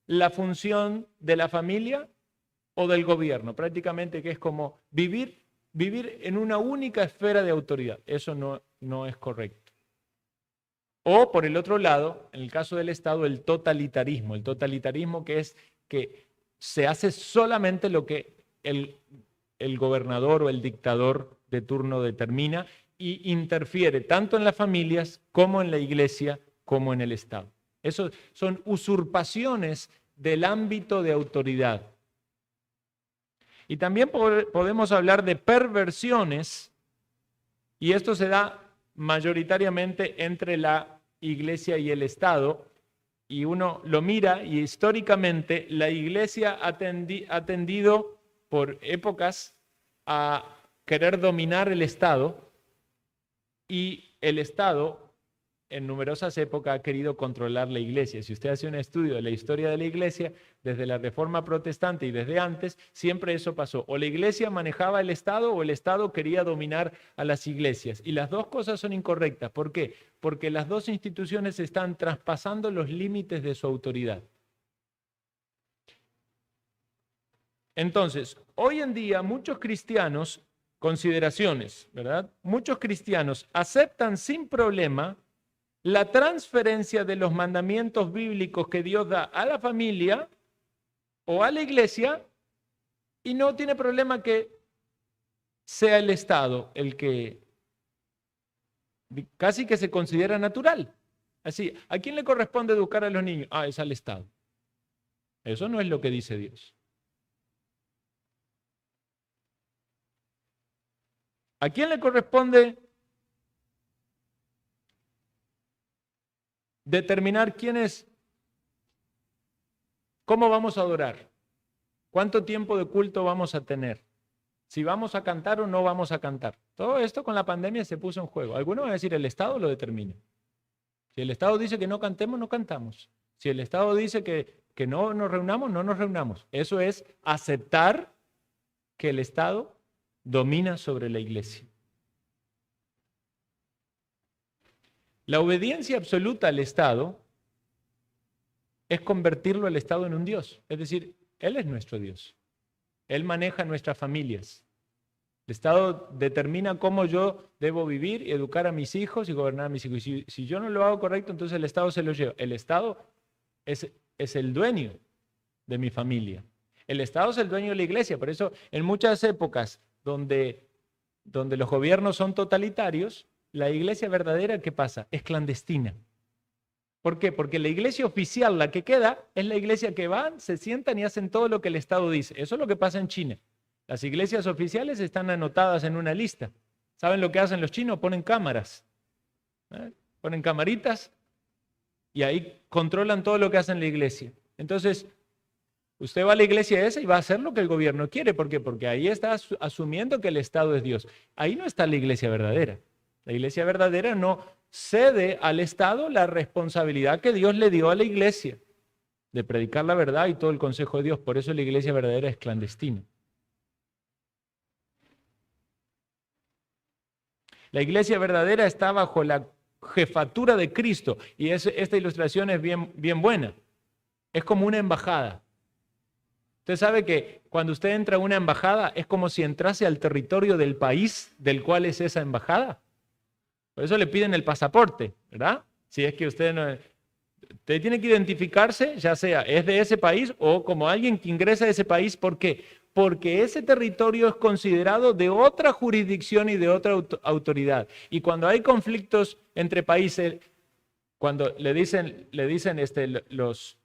Speaker 1: la función de la familia o del gobierno, prácticamente que es como vivir en una única esfera de autoridad. Eso no es correcto. O por el otro lado, en el caso del Estado, el totalitarismo que es que se hace solamente lo que el gobernador o el dictador de turno determina y interfiere tanto en las familias como en la iglesia como en el Estado. Eso son usurpaciones del ámbito de autoridad. Y también podemos hablar de perversiones, y esto se da mayoritariamente entre la iglesia y el Estado, y uno lo mira y históricamente la iglesia ha tendido por épocas a querer dominar el Estado, y el Estado en numerosas épocas ha querido controlar la iglesia. Si usted hace un estudio de la historia de la iglesia, desde la Reforma Protestante y desde antes, siempre eso pasó. O la iglesia manejaba el Estado o el Estado quería dominar a las iglesias. Y las dos cosas son incorrectas. ¿Por qué? Porque las dos instituciones están traspasando los límites de su autoridad. Entonces, hoy en día muchos cristianos, consideraciones, ¿verdad? Muchos cristianos aceptan sin problema la transferencia de los mandamientos bíblicos que Dios da a la familia o a la iglesia y no tiene problema que sea el Estado el que casi que se considera natural. Así, ¿a quién le corresponde educar a los niños? Ah, es al Estado. Eso no es lo que dice Dios. ¿A quién le corresponde determinar cómo vamos a adorar? ¿Cuánto tiempo de culto vamos a tener? Si vamos a cantar o no vamos a cantar. Todo esto con la pandemia se puso en juego. Algunos van a decir, el Estado lo determina. Si el Estado dice que no cantemos, no cantamos. Si el Estado dice que no nos reunamos, no nos reunamos. Eso es aceptar que el Estado domina sobre la iglesia. La obediencia absoluta al Estado es convertirlo al Estado en un Dios. Es decir, Él es nuestro Dios. Él maneja nuestras familias. El Estado determina cómo yo debo vivir, educar a mis hijos y gobernar a mis hijos. Y si yo no lo hago correcto, entonces el Estado se lo lleva. El Estado es el dueño de mi familia. El Estado es el dueño de la iglesia. Por eso, en muchas épocas donde los gobiernos son totalitarios, la iglesia verdadera, ¿qué pasa? Es clandestina. ¿Por qué? Porque la iglesia oficial, la que queda, es la iglesia que van, se sientan y hacen todo lo que el Estado dice. Eso es lo que pasa en China. Las iglesias oficiales están anotadas en una lista. ¿Saben lo que hacen los chinos? Ponen cámaras. Ponen camaritas y ahí controlan todo lo que hace en la iglesia. Entonces, usted va a la iglesia esa y va a hacer lo que el gobierno quiere. ¿Por qué? Porque ahí está asumiendo que el Estado es Dios. Ahí no está la iglesia verdadera. La iglesia verdadera no cede al Estado la responsabilidad que Dios le dio a la iglesia de predicar la verdad y todo el consejo de Dios. Por eso la iglesia verdadera es clandestina. La iglesia verdadera está bajo la jefatura de Cristo. Y esta ilustración es bien buena. Es como una embajada. Usted sabe que cuando usted entra a una embajada es como si entrase al territorio del país del cual es esa embajada. Por eso le piden el pasaporte, ¿verdad? Si es que usted tiene que identificarse, ya sea es de ese país o como alguien que ingresa a ese país. ¿Por qué? Porque ese territorio es considerado de otra jurisdicción y de otra autoridad. Y cuando hay conflictos entre países, cuando le dicen los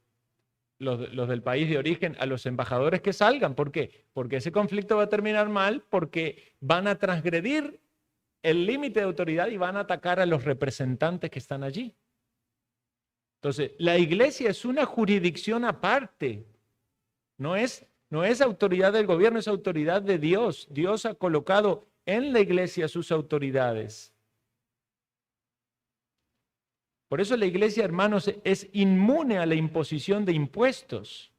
Speaker 1: del país de origen a los embajadores que salgan. ¿Por qué? Porque ese conflicto va a terminar mal, porque van a transgredir el límite de autoridad y van a atacar a los representantes que están allí. Entonces, la iglesia es una jurisdicción aparte. No es autoridad del gobierno, es autoridad de Dios. Dios ha colocado en la iglesia sus autoridades. Por eso la iglesia, hermanos, es inmune a la imposición de impuestos.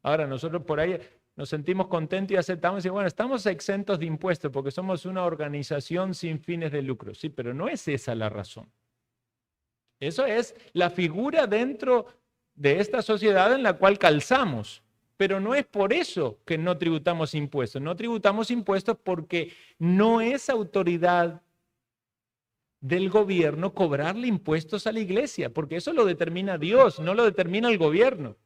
Speaker 1: Ahora, nosotros por ahí nos sentimos contentos y aceptamos y decimos, bueno, estamos exentos de impuestos porque somos una organización sin fines de lucro. Sí, pero no es esa la razón. Eso es la figura dentro de esta sociedad en la cual calzamos. Pero no es por eso que no tributamos impuestos. No tributamos impuestos porque no es autoridad del gobierno cobrarle impuestos a la iglesia, porque eso lo determina Dios, no lo determina el gobierno.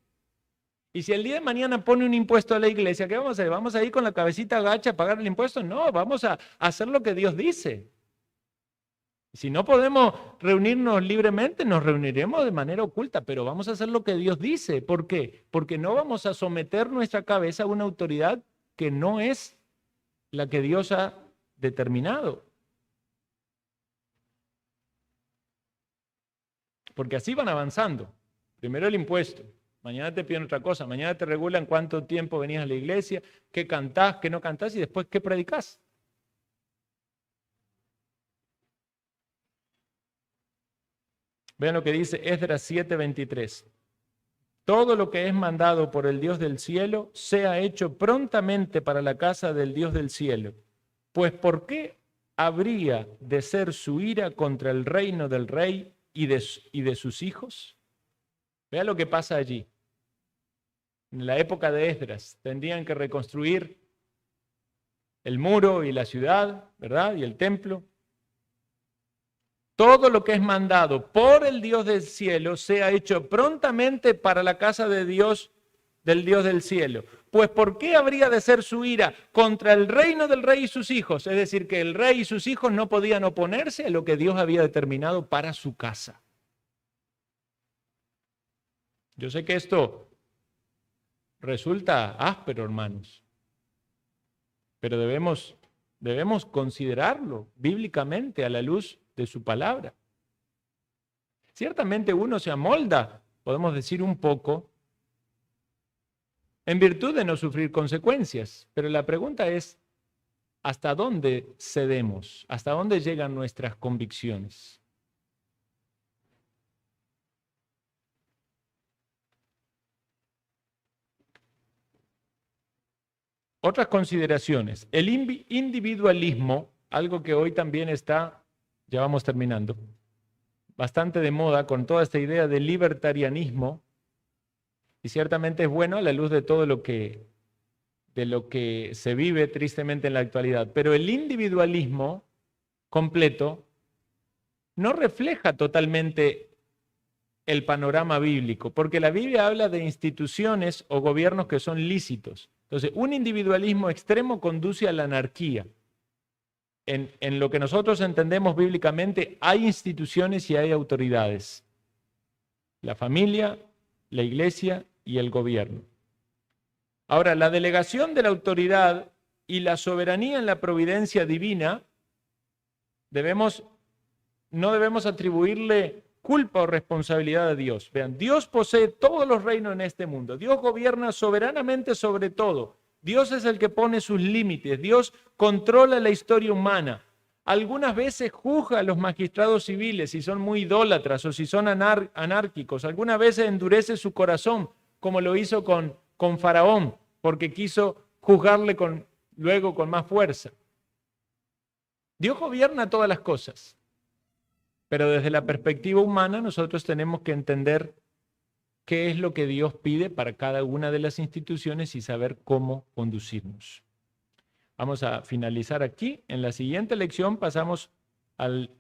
Speaker 1: Y si el día de mañana pone un impuesto a la iglesia, ¿qué vamos a hacer? ¿Vamos a ir con la cabecita agacha a pagar el impuesto? No, vamos a hacer lo que Dios dice. Si no podemos reunirnos libremente, nos reuniremos de manera oculta, pero vamos a hacer lo que Dios dice. ¿Por qué? Porque no vamos a someter nuestra cabeza a una autoridad que no es la que Dios ha determinado. Porque así van avanzando. Primero el impuesto, mañana te piden otra cosa, mañana te regulan cuánto tiempo venías a la iglesia, qué cantás, qué no cantás y después qué predicás. Vean lo que dice Esdras 7:23. Todo lo que es mandado por el Dios del cielo sea hecho prontamente para la casa del Dios del cielo. Pues ¿por qué habría de ser su ira contra el reino del rey y de sus hijos? Vea lo que pasa allí. En la época de Esdras tendrían que reconstruir el muro y la ciudad, ¿verdad? Y el templo. Todo lo que es mandado por el Dios del cielo sea hecho prontamente para la casa de Dios, del Dios del cielo. Pues ¿por qué habría de ser su ira contra el reino del rey y sus hijos? Es decir, que el rey y sus hijos no podían oponerse a lo que Dios había determinado para su casa. Yo sé que esto resulta áspero, hermanos, pero debemos considerarlo bíblicamente a la luz de su palabra. Ciertamente uno se amolda, podemos decir un poco, en virtud de no sufrir consecuencias, pero la pregunta es, ¿Hasta dónde cedemos? ¿Hasta dónde llegan nuestras convicciones? Otras consideraciones. El individualismo, algo que hoy también está, ya vamos terminando, bastante de moda con toda esta idea del libertarianismo, y ciertamente es bueno a la luz de todo lo que se vive tristemente en la actualidad. Pero el individualismo completo no refleja totalmente el panorama bíblico, porque la Biblia habla de instituciones o gobiernos que son lícitos. Entonces, un individualismo extremo conduce a la anarquía. En lo que nosotros entendemos bíblicamente, hay instituciones y hay autoridades. La familia, la iglesia y el gobierno. Ahora, la delegación de la autoridad y la soberanía en la providencia divina, no debemos atribuirle culpa o responsabilidad a Dios. Vean, Dios posee todos los reinos en este mundo. Dios gobierna soberanamente sobre todo. Dios es el que pone sus límites. Dios controla la historia humana. Algunas veces juzga a los magistrados civiles si son muy idólatras o si son anárquicos. Algunas veces endurece su corazón, como lo hizo con Faraón, porque quiso juzgarle luego con más fuerza. Dios gobierna todas las cosas, pero desde la perspectiva humana nosotros tenemos que entender qué es lo que Dios pide para cada una de las instituciones y saber cómo conducirnos. Vamos a finalizar aquí. En la siguiente lección pasamos al